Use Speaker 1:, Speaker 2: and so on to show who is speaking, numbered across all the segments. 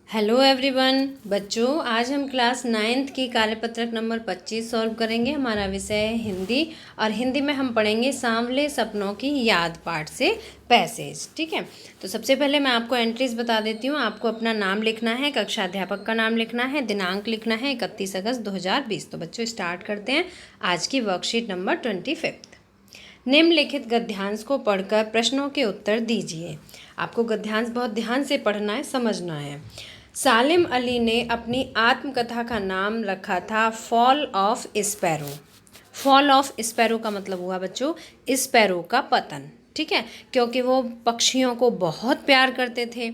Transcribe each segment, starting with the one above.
Speaker 1: Hello everyone बच्चों, आज हम क्लास 9th की कार्यपत्रक नंबर 25 सॉल्व करेंगे। हमारा विषय है हिंदी और हिंदी में हम पढ़ेंगे सांवले सपनों की याद पाठ से पैसेज। ठीक है, तो सबसे पहले मैं आपको एंट्रीज बता देती हूँ। आपको अपना नाम लिखना है, कक्षा अध्यापक का नाम लिखना है, दिनांक लिखना है 31 अगस्त 2020। तो बच्चों स्टार्ट करते हैं आज की वर्कशीट नंबर 25। निम्नलिखित गद्यांश को पढ़कर प्रश्नों के उत्तर दीजिए। आपको गद्यांश बहुत ध्यान से पढ़ना है, समझना है। सालिम अली ने अपनी आत्मकथा का नाम रखा था fall of sparrow. Fall of sparrow का मतलब हुआ बच्चों स्पैरो का पतन। ठीक है, क्योंकि वो पक्षियों को बहुत प्यार करते थे,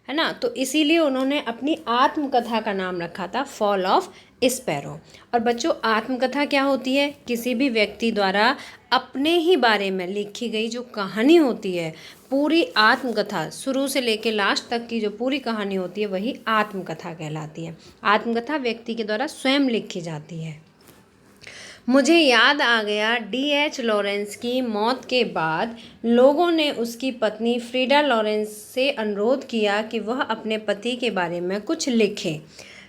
Speaker 1: है ना, तो इसीलिए उन्होंने अपनी आत्मकथा का नाम रखा था फॉल ऑफ स्पैरो। और बच्चों आत्मकथा क्या होती है? किसी भी व्यक्ति द्वारा अपने ही बारे में लिखी गई जो कहानी होती है, पूरी आत्मकथा शुरू से लेकर लास्ट तक की जो पूरी कहानी होती है वही आत्मकथा कहलाती है। आत्मकथा व्यक्ति के द्वारा स्वयं लिखी जाती है। मुझे याद आ गया D.H. लॉरेंस की मौत के बाद लोगों ने उसकी पत्नी फ्रीडा लॉरेंस से अनुरोध किया कि वह अपने पति के बारे में कुछ लिखे।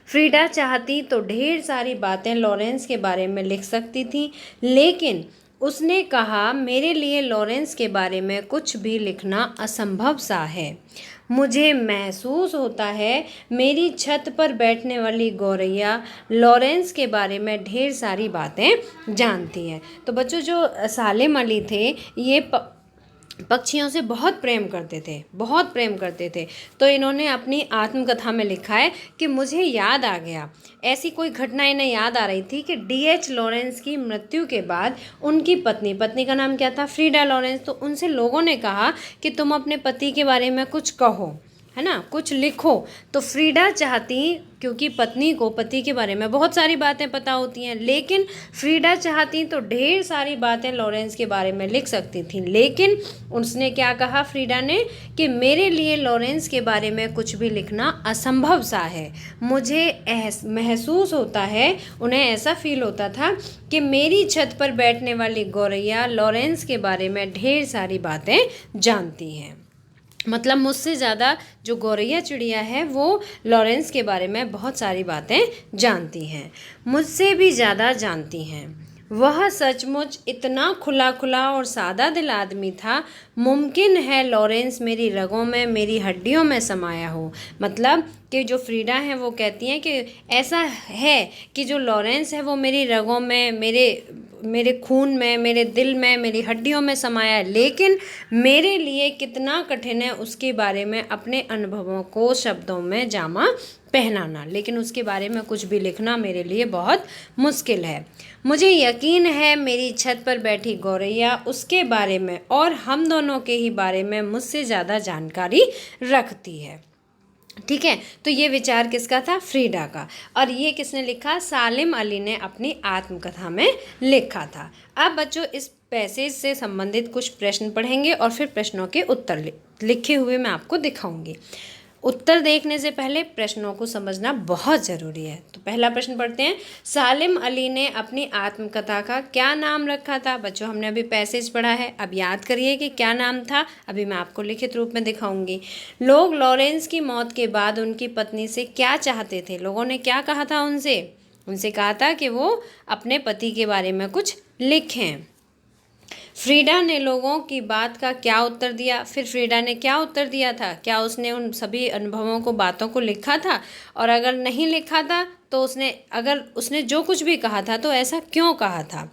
Speaker 1: फ्रीडा चाहती तो ढेर सारी बातें लॉरेंस के बारे में लिख सकती थी, लेकिन उसने कहा मेरे लिए लॉरेंस के बारे में कुछ भी लिखना असंभव सा है। मुझे महसूस होता है मेरी छत पर बैठने वाली गौरैया लॉरेंस के बारे में ढेर सारी बातें जानती है। तो बच्चों जो सालिम अली थे ये पक्षियों से बहुत प्रेम करते थे, बहुत प्रेम करते थे। तो इन्होंने अपनी आत्मकथा में लिखा है कि मुझे याद आ गया, ऐसी कोई घटना इन्हें याद आ रही थी कि D.H. लॉरेंस की मृत्यु के बाद उनकी पत्नी का नाम क्या था? Frida Lawrence. तो उनसे लोगों ने कहा कि तुम अपने पति के बारे में कुछ कहो, है ना, कुछ लिखो। तो फ्रीडा चाहती, क्योंकि पत्नी को पति के बारे में बहुत सारी बातें पता होती हैं, लेकिन फ्रीडा चाहती तो ढेर सारी बातें लॉरेंस के बारे में लिख सकती थी, लेकिन उसने क्या कहा फ्रीडा ने कि मेरे लिए लॉरेंस के बारे में कुछ भी लिखना असंभव सा है। मुझे महसूस होता है, उन्हें ऐसा फील होता था कि मेरी छत पर बैठने वाली गौरैया लॉरेंस के बारे में ढेर सारी बातें जानती हैं। मतलब मुझसे ज़्यादा जो गौरैया चिड़िया है वो लॉरेंस के बारे में बहुत सारी बातें जानती हैं, मुझसे भी ज़्यादा जानती हैं। वह सचमुच इतना खुला खुला और सादा दिल आदमी था, मुमकिन है लॉरेंस मेरी रगों में, मेरी हड्डियों में समाया हो। मतलब कि जो फ्रीडा हैं वो कहती हैं कि ऐसा है कि जो लॉरेंस है वो मेरी रगों में, मेरे खून में, मेरे दिल में, मेरी हड्डियों में समाया है, लेकिन मेरे लिए कितना कठिन है उसके बारे में अपने अनुभवों को शब्दों में जामा पहनाना, लेकिन उसके बारे में कुछ भी लिखना मेरे लिए बहुत मुश्किल है। मुझे यकीन है मेरी छत पर बैठी गौरैया उसके बारे में और हम दोनों के ही बारे में मुझसे ज़्यादा जानकारी रखती है। ठीक है, तो ये विचार किसका था? फ्रीडा का। और ये किसने लिखा? सालिम अली ने अपनी आत्मकथा में लिखा था। अब बच्चों इस पैसेज से संबंधित कुछ प्रश्न पढ़ेंगे और फिर प्रश्नों के उत्तर लिखे हुए मैं आपको दिखाऊंगी। उत्तर देखने से पहले प्रश्नों को समझना बहुत ज़रूरी है। तो पहला प्रश्न पढ़ते हैं। सालिम अली ने अपनी आत्मकथा का क्या नाम रखा था? बच्चों हमने अभी पैसेज पढ़ा है, अब याद करिए कि क्या नाम था। अभी मैं आपको लिखित रूप में दिखाऊंगी। लोग लॉरेंस की मौत के बाद उनकी पत्नी से क्या चाहते थे? लोगों ने क्या कहा था उनसे कहा था कि वो अपने पति के बारे में कुछ लिखें। फ्रीडा ने लोगों की बात का क्या उत्तर दिया? फिर फ्रीडा ने क्या उत्तर दिया था? क्या उसने उन सभी अनुभवों को, बातों को लिखा था? और अगर नहीं लिखा था तो अगर उसने जो कुछ भी कहा था तो ऐसा क्यों कहा था?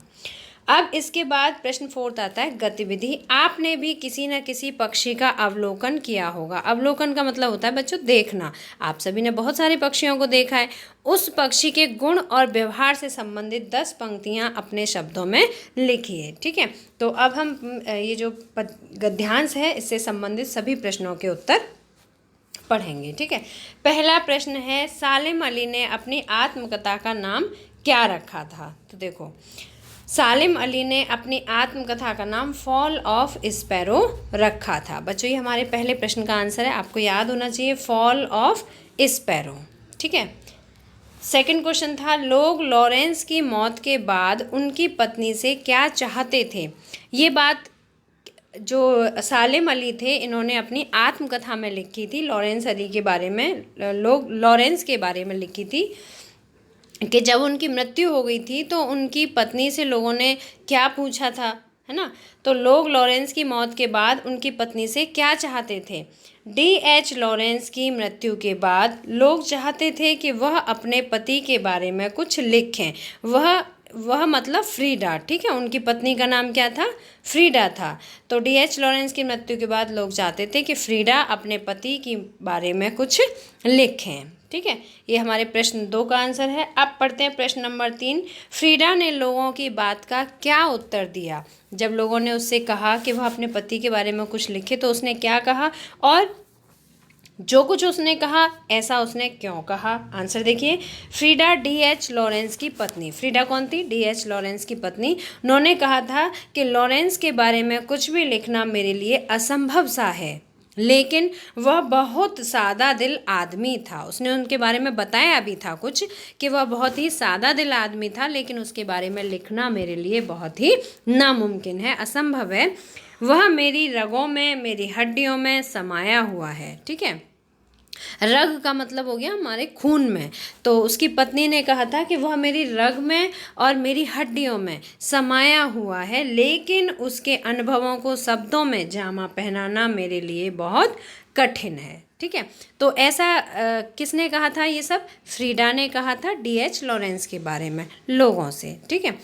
Speaker 1: अब इसके बाद प्रश्न 4 आता है गतिविधि। आपने भी किसी न किसी पक्षी का अवलोकन किया होगा। अवलोकन का मतलब होता है बच्चों देखना। आप सभी ने बहुत सारे पक्षियों को देखा है। उस पक्षी के गुण और व्यवहार से संबंधित 10 पंक्तियां अपने शब्दों में लिखिए। ठीक है, तो अब हम ये जो गद्यांश है इससे संबंधित सभी प्रश्नों के उत्तर पढ़ेंगे। ठीक है, पहला प्रश्न है सालिम अली ने अपनी आत्मकथा का नाम क्या रखा था? तो देखो, सालिम अली ने अपनी आत्मकथा का नाम फॉल ऑफ स्पैरो रखा था। बच्चों ये हमारे पहले प्रश्न का आंसर है, आपको याद होना चाहिए, फॉल ऑफ स्पैरो। ठीक है, सेकंड क्वेश्चन था लोग लॉरेंस की मौत के बाद उनकी पत्नी से क्या चाहते थे? ये बात जो सालिम अली थे, इन्होंने अपनी आत्मकथा में लिखी थी लॉरेंस अली के बारे में, लॉरेंस के बारे में लिखी थी कि जब उनकी मृत्यु हो गई थी तो उनकी पत्नी से लोगों ने क्या पूछा था, है ना। तो लोग लॉरेंस की मौत के बाद उनकी पत्नी से क्या चाहते थे। D.H. लॉरेंस की मृत्यु के बाद लोग चाहते थे कि वह अपने पति के बारे में कुछ लिखें। वह मतलब फ्रीडा, ठीक है, उनकी पत्नी का नाम क्या था, फ्रीडा था। तो D.H. लॉरेंस की मृत्यु के बाद लोग चाहते थे कि फ्रीडा अपने पति के बारे में कुछ लिखें, ठीक है। ये हमारे प्रश्न 2 का आंसर है। अब पढ़ते हैं प्रश्न नंबर 3। फ्रीडा ने लोगों की बात का क्या उत्तर दिया। जब लोगों ने उससे कहा कि वह अपने पति के बारे में कुछ लिखे तो उसने क्या कहा, और जो कुछ उसने कहा ऐसा उसने क्यों कहा। आंसर देखिए, फ्रीडा D.H. लॉरेंस की पत्नी, फ्रीडा कौन थी, D.H. लॉरेंस की पत्नी, उन्होंने कहा था कि लॉरेंस के बारे में कुछ भी लिखना मेरे लिए असंभव सा है, लेकिन वह बहुत सादा दिल आदमी था। उसने उनके बारे में बताया भी था कुछ कि वह बहुत ही सादा दिल आदमी था, लेकिन उसके बारे में लिखना मेरे लिए बहुत ही नामुमकिन है, असंभव है। वह मेरी रगों में, मेरी हड्डियों में समाया हुआ है, ठीक है। रग का मतलब हो गया हमारे खून में। तो उसकी पत्नी ने कहा था कि वह मेरी रग में और मेरी हड्डियों में समाया हुआ है, लेकिन उसके अनुभवों को शब्दों में जामा पहनाना मेरे लिए बहुत कठिन है, ठीक है। तो ऐसा किसने कहा था, ये सब फ्रीडा ने कहा था D.H. लॉरेंस के बारे में लोगों से, ठीक है।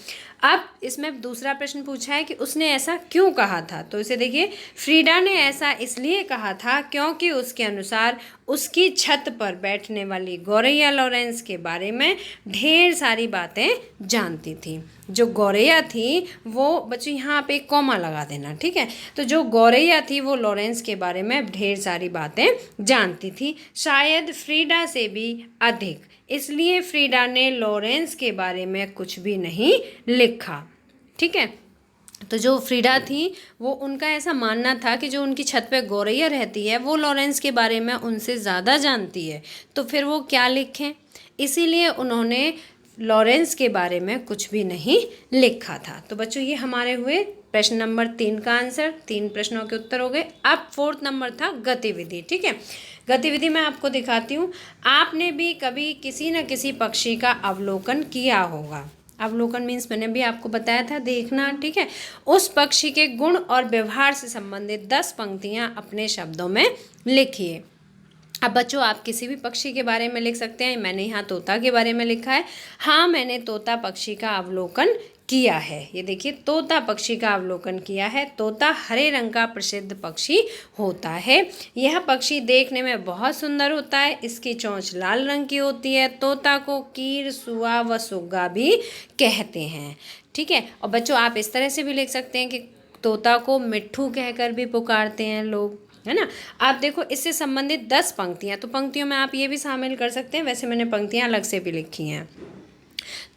Speaker 1: अब इसमें दूसरा प्रश्न पूछा है कि उसने ऐसा क्यों कहा था। तो इसे देखिए, फ्रीडा ने ऐसा इसलिए कहा था क्योंकि उसके अनुसार उसकी छत पर बैठने वाली गौरैया लॉरेंस के बारे में ढेर सारी बातें जानती थी। जो गौरैया थी वो, बच्चों यहाँ पे एक कॉमा लगा देना, ठीक है। तो जो गौरैया थी वो लॉरेंस के बारे में ढेर सारी बातें जानती थी, शायद फ्रीडा से भी अधिक। इसलिए फ्रीडा ने लॉरेंस के बारे में कुछ भी नहीं लिखा, ठीक है। तो जो फ्रीडा थी वो, उनका ऐसा मानना था कि जो उनकी छत पे गौरैया रहती है वो लॉरेंस के बारे में उनसे ज़्यादा जानती है, तो फिर वो क्या लिखें। इसीलिए उन्होंने लॉरेंस के बारे में कुछ भी नहीं लिखा था। तो बच्चों ये हमारे हुए प्रश्न नंबर 3 का आंसर, 3 प्रश्नों के उत्तर हो गए। अब 4th नंबर था गतिविधि, ठीक है। गतिविधि मैं आपको दिखाती हूँ। आपने भी कभी किसी न किसी पक्षी का अवलोकन किया होगा। अवलोकन मीन्स मैंने भी आपको बताया था देखना, ठीक है। उस पक्षी के गुण और व्यवहार से संबंधित 10 पंक्तियाँ अपने शब्दों में लिखिए। अब बच्चों आप किसी भी पक्षी के बारे में लिख सकते हैं। मैंने यहाँ तोता के बारे में लिखा है। हाँ, मैंने तोता पक्षी का अवलोकन किया है। ये देखिए, तोता पक्षी का अवलोकन किया है। तोता हरे रंग का प्रसिद्ध पक्षी होता है। यह पक्षी देखने में बहुत सुंदर होता है। इसकी चोंच लाल रंग की होती है। तोता को कीर, सुआ व सुग्गा भी कहते हैं, ठीक है। और बच्चों आप इस तरह से भी लिख सकते हैं कि तोता को मिट्ठू कहकर भी पुकारते हैं लोग, है ना। आप देखो, इससे संबंधित 10 पंक्तियाँ, तो पंक्तियों में आप ये भी शामिल कर सकते हैं। वैसे मैंने पंक्तियाँ अलग से भी लिखी हैं।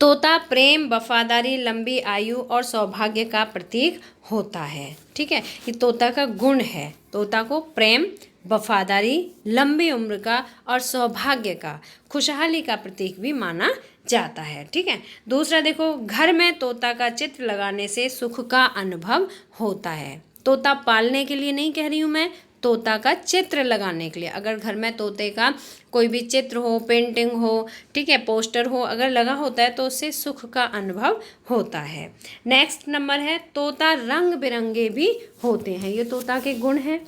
Speaker 1: तोता प्रेम, वफादारी, लंबी आयु और सौभाग्य का प्रतीक होता है, ठीक है। ये तोता का गुण है। तोता को प्रेम, वफादारी, लंबी उम्र का और सौभाग्य का, खुशहाली का प्रतीक भी माना जाता है, ठीक है। दूसरा देखो, घर में तोता का चित्र लगाने से सुख का अनुभव होता है। तोता पालने के लिए नहीं कह रही हूँ मैं, तोता का चित्र लगाने के लिए। अगर घर में तोते का कोई भी चित्र हो, पेंटिंग हो, ठीक है, पोस्टर हो, अगर लगा होता है तो उससे सुख का अनुभव होता है। नेक्स्ट नंबर है, तोता रंग बिरंगे भी होते हैं। ये तोता के गुण हैं,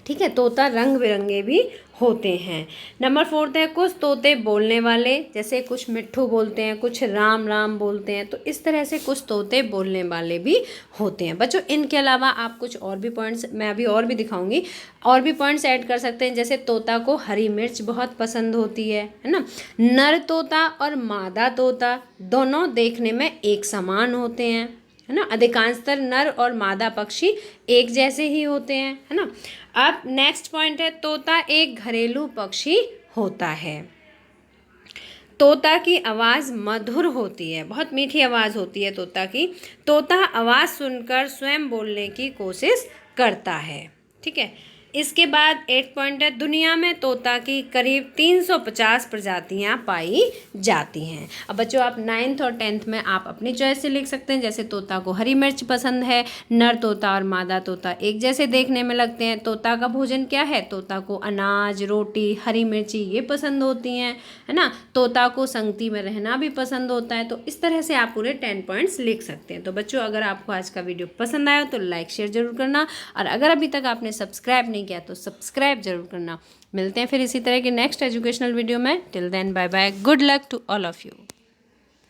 Speaker 1: ठीक है। तोता रंग बिरंगे भी होते हैं। नंबर 4 है, कुछ तोते बोलने वाले, जैसे कुछ मिट्ठू बोलते हैं, कुछ राम राम बोलते हैं, तो इस तरह से कुछ तोते बोलने वाले भी होते हैं। बच्चों इनके अलावा आप कुछ और भी पॉइंट्स, मैं अभी और भी दिखाऊंगी, और भी पॉइंट्स ऐड कर सकते हैं। जैसे तोता को हरी मिर्च बहुत पसंद होती है ना। नर तोता और मादा तोता दोनों देखने में एक समान होते हैं, है ना। अधिकांशतर नर और मादा पक्षी एक जैसे ही होते हैं, है ना। अब नेक्स्ट पॉइंट है, तोता एक घरेलू पक्षी होता है। तोता की आवाज़ मधुर होती है, बहुत मीठी आवाज़ होती है तोता की। तोता आवाज़ सुनकर स्वयं बोलने की कोशिश करता है, ठीक है। इसके बाद 8 पॉइंट है, दुनिया में तोता की करीब 350 प्रजातियां पाई जाती हैं। अब बच्चों आप 9th और 10th में आप अपनी चॉइस से लिख सकते हैं। जैसे तोता को हरी मिर्च पसंद है, नर तोता और मादा तोता एक जैसे देखने में लगते हैं। तोता का भोजन क्या है, तोता को अनाज, रोटी, हरी मिर्ची ये पसंद होती हैं, है ना। तोता को संगति में रहना भी पसंद होता है। तो इस तरह से आप पूरे 10 पॉइंट्स लिख सकते हैं। तो बच्चों अगर आपको आज का वीडियो पसंद आया तो लाइक शेयर जरूर करना, और अगर अभी तक आपने सब्सक्राइब नहीं किया तो सब्सक्राइब जरूर करना। मिलते हैं फिर इसी तरह के नेक्स्ट एजुकेशनल वीडियो में। Till then bye bye, good luck to all of you.